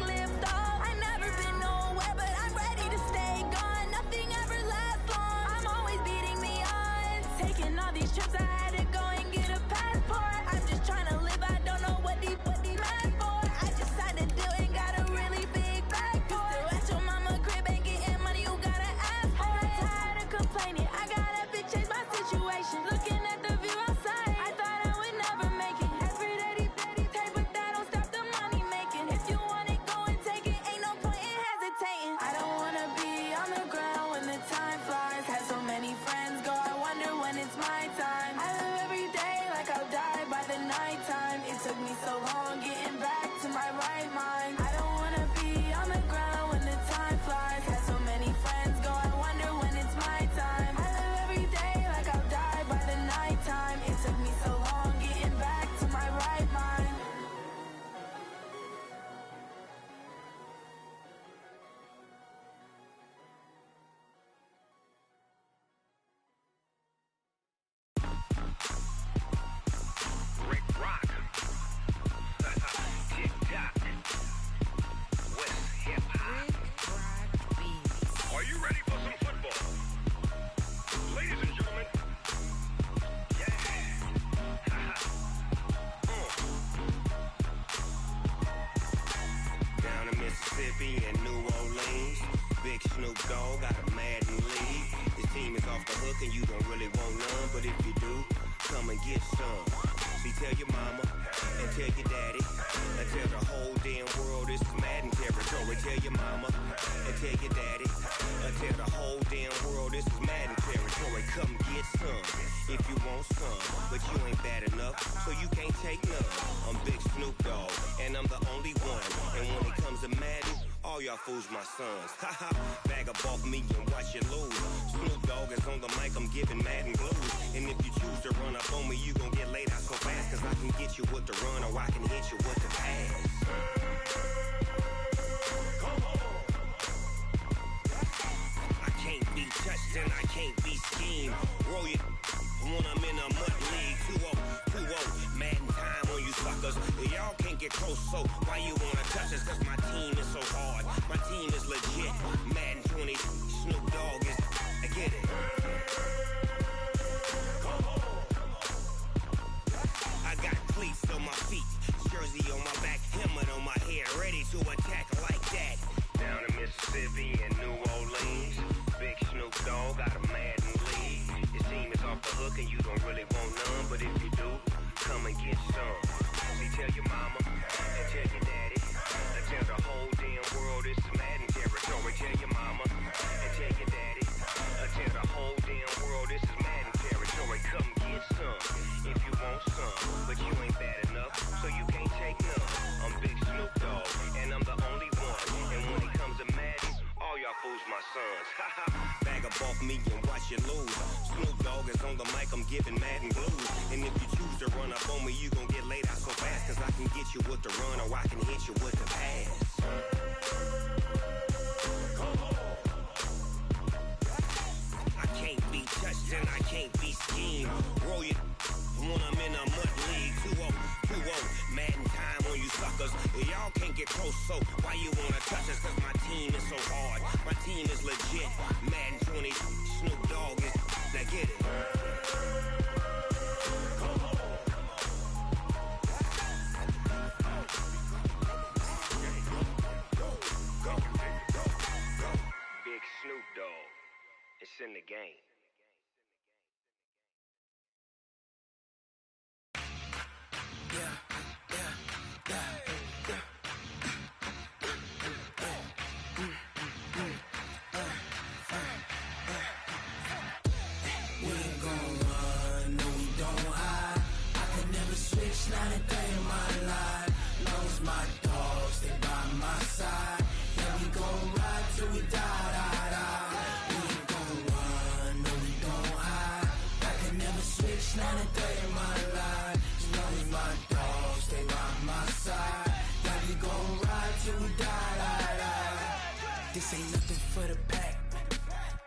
Lift Big Snoop Dogg got a Madden league. His team is off the hook and you don't really want none, but if you do, come and get some. See, tell your mama and tell your daddy and tell the whole damn world this is Madden territory. Tell your mama and tell your daddy and tell the whole damn world this is Madden territory. Come get some if you want some, but you ain't bad enough, so you can't take none. I'm Big Snoop Dogg, and I'm the only one. And when it comes to Madden, all y'all fools my sons. Haha, bag up off me and watch you lose. Snoop Dogg is on the mic, I'm giving Madden blues. And if you choose to run up on me, you gon' get laid out so fast, cause I can get you with the run or I can hit you with the pass. Come on. I can't be touched and I can't be schemed. Roll it when I'm in a mud league. 2-0, Madden time on you suckers. Y'all can't get close, so why you wanna touch us? Cause my team is so hard, my team is legit. Madden 20, Snoop Dogg is, I get it. Come on. I got cleats on my feet, jersey on my back, helmet on my head, ready to attack like that. Down in Mississippi and New Orleans, Big Snoop Dogg got a Madden league. His team is off the hook and you don't really want none, but if you do, come and get some. See, tell your mama and tell your daddy and tell the whole damn world this is Madden territory. Tell your mama and tell your daddy and tell the whole damn world this is Madden territory. Come get some if you want some, but you ain't bad enough, so you can't take none. I'm Big Snoop Dogg, and I'm the only one. And when it comes to Madden, all y'all fools my sons. Haha, bag up off me and watch you lose. Snoop Dogg is on the mic, I'm giving Madden blues. And if you choose to run up on me, you gon' get laid out so fast, cause I can get you with the run or I can hit you with the pass. Come on. I can't be touched and I can't be schemed. Roll it when I'm in a mud league. 2-0, Madden time on you suckers. Y'all can't get close, so why you wanna touch us? Cause my team is so hard, my team is legit. Madden 20, Snoop Dogg is, now get it. Come on. Go. Big Snoop Dogg, it's in the game. Not a day in my life. Long as my dogs stay by my side. Yeah, we gon' ride till we die. We ain't gon' run, no we don't hide. I can never switch, not a day in my life. As long as my dogs stay by my side. Yeah, we gon' ride till we die. This ain't nothing for the pack.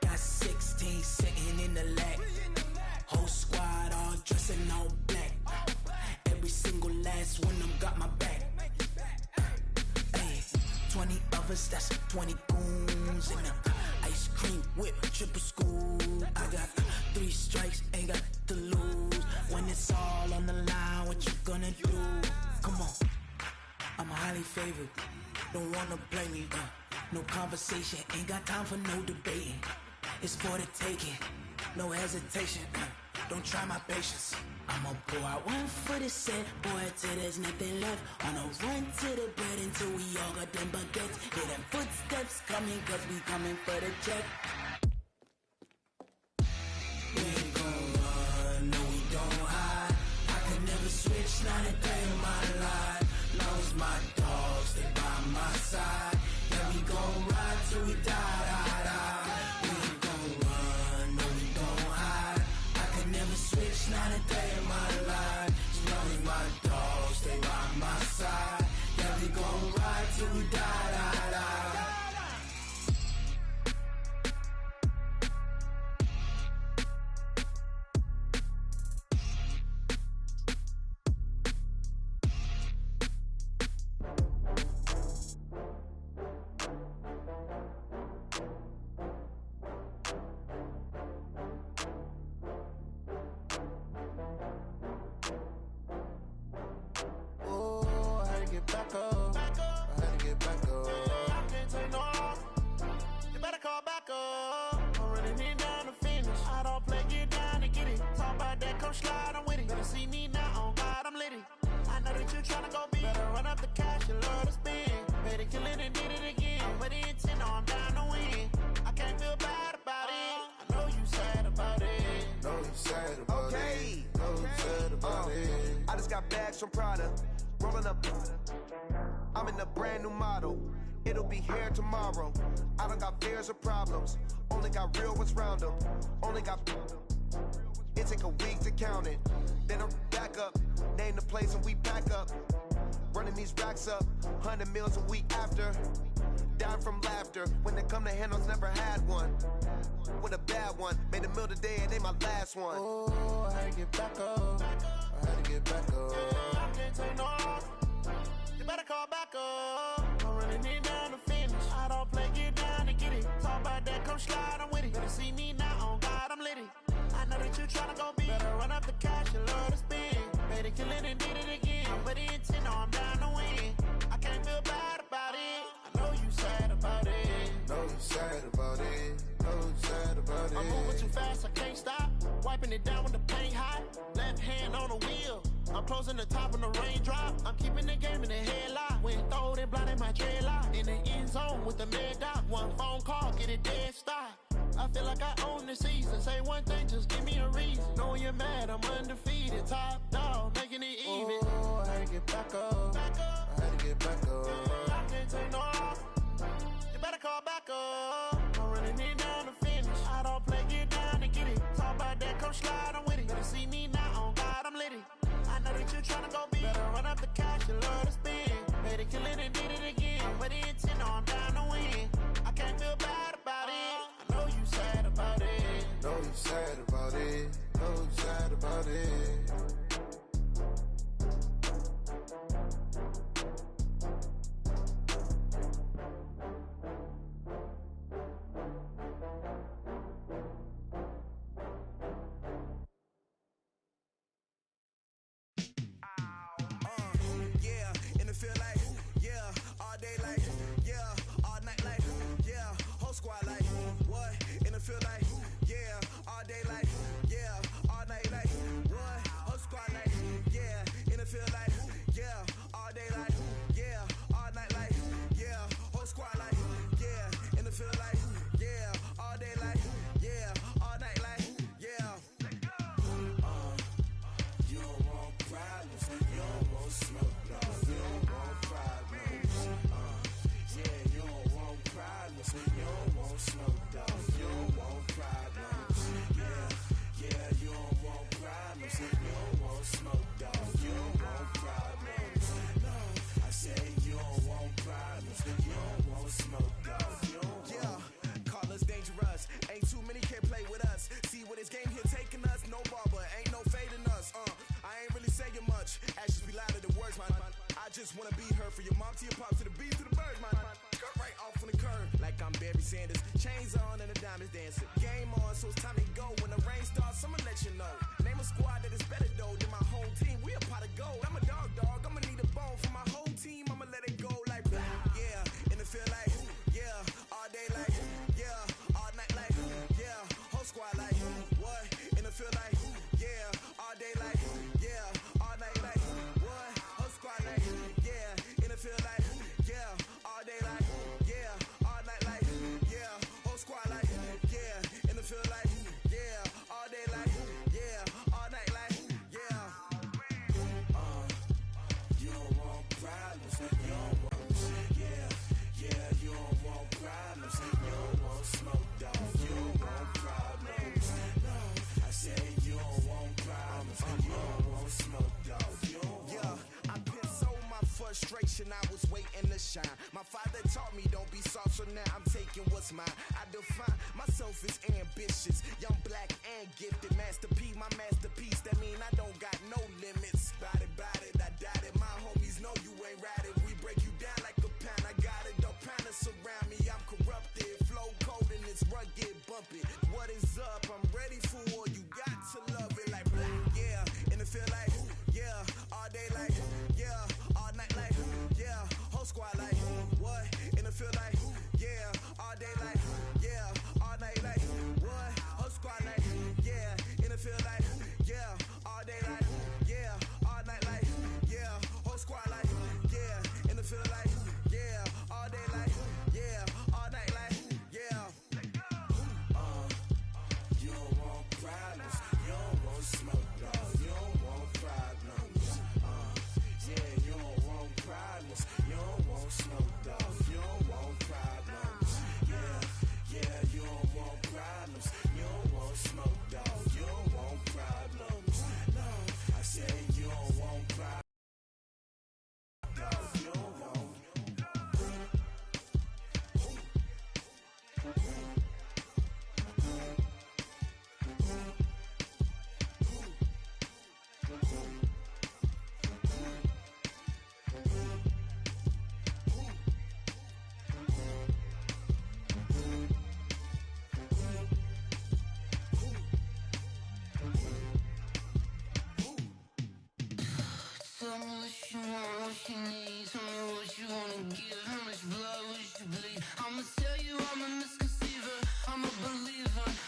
Got 16 sitting in the lag. Whole squad all dressing all black. Every single last one of them got my back. Hey, 20 of us, that's 20 goons in the ice cream whip, triple scoop. I got 3 strikes, ain't got to lose. When it's all on the line, what you gonna do? Come on, I'm highly favored. Don't wanna play me, no conversation, ain't got time for no debating. It's for the taking, no hesitation. Don't try my patience. I'ma pour out one for the set, boy, till there's nothing left. On a run to the bread until we all got them baguettes. Hear them footsteps coming, cause we coming for the check. We ain't gon' run, no we don't hide. I can never switch, not a day in my life. Long as my dogs stay by my side. Yeah, we gon' ride till we die. We ain't gon' run, no we don't hide. I can never switch, not a day in my life. As long as my dogs stay by my side. Yeah, we gon' ride till we die. bags from Prada. Rolling up, I'm in a brand new model. It'll be here tomorrow. I don't got fears or problems. Only got real ones round them. Only got. It take a week to count it. Then I'm back up. Name the place and we pack up. Running these racks up. 100 meals a week after. Down from laughter. When they come to handles, never had one. With a bad one. Made a meal today and they my last one. Oh, I had to get back up. I had to get back up. I can't take no off. You better call back up. I'm running it down to finish. I don't play, get down to get it. Talk about that, come slide, I'm with it. Better see me now, on God, I'm litty. I know that you tryna go big. Better run up the cash, you love to spend. Made it, kill it, and did it again. But the intent, no, I'm down to win. I can't feel bad about it. I know you sad about it. Know you sad about it. Know you sad about it. I'm moving too fast, I can't stop. Wiping it down with the paint hot. Left hand on the wheel. I'm closing the top when the raindrop. I'm keeping the game in the headlock. When throwed and blinded my dreadlock. In the end zone with the mad dot. One phone call, get it dead stop. I feel like I own the season. Say one thing, just give me a reason. Knowing you're mad, I'm undefeated. Top dog, making it even. Oh, I had to get back up. I had to get back up. I can't take no off. You better call back up. I'm running it down to finish. I don't play, get down to get it. Talk about that, come slide, I'm with it. Better see me now, on God, I'm litty. I know that you tryna go big. Better run up the cash, you love to spend. Made it, kill it, and did it again. But the intent, no, I'm down to win. I can't feel bad about it. I know you sad about it. Know you sad about it. Know you sad about it. just wanna be her. For your mom to your pop to the beat to the birds, man. Cut right off on the curb like I'm Barry Sanders. Chains on and the diamonds dancing. Game on, so it's time to go. When the rain starts, I'ma let you know. Name a squad that is better though than my home team. We a pot of gold. I'm a dog. I'ma need a bone for my whole team. I'ma let it go like blah. Yeah, and it feel like yeah, all day like yeah, all night like yeah, whole squad like what? And it feel like yeah, all day like yeah, all night like what? Whole squad like yeah, and it feel like yeah, all day like yeah, all night like yeah, whole squad like yeah, and it feel like yeah, all day like yeah, all night like yeah. You don't want problems, you don't want you don't want problems, you don't want smoke, dog, you don't want problems. No, I say you don't want problems, you don't want smoke, dog, you don't want. I been so my frustration, I was waiting to shine. My father taught me don't be soft, so now I'm taking what's mine. I define myself as ambitious, young, black, and gifted. Master P, my masterpiece, that mean I don't got no limits. Bout it, I doubt it. My homies know you ain't ride it. We break you down like a pound. I got it, don't pound us around me. I'm corrupted, flow cold and it's rugged, bumpy. What is up? I'm ready for war. You got to love it like blah. Yeah, and it feel like yeah, all day like yeah, all night like yeah, whole squad like what? And it feel like yeah, all day like yeah, all night like what? Whole squad like yeah, and it feel like yeah, all day like yeah, all night like yeah, whole squad like yeah. give? How much blood would you bleed? I'ma tell you I'm a misconceiver, I'm a believer.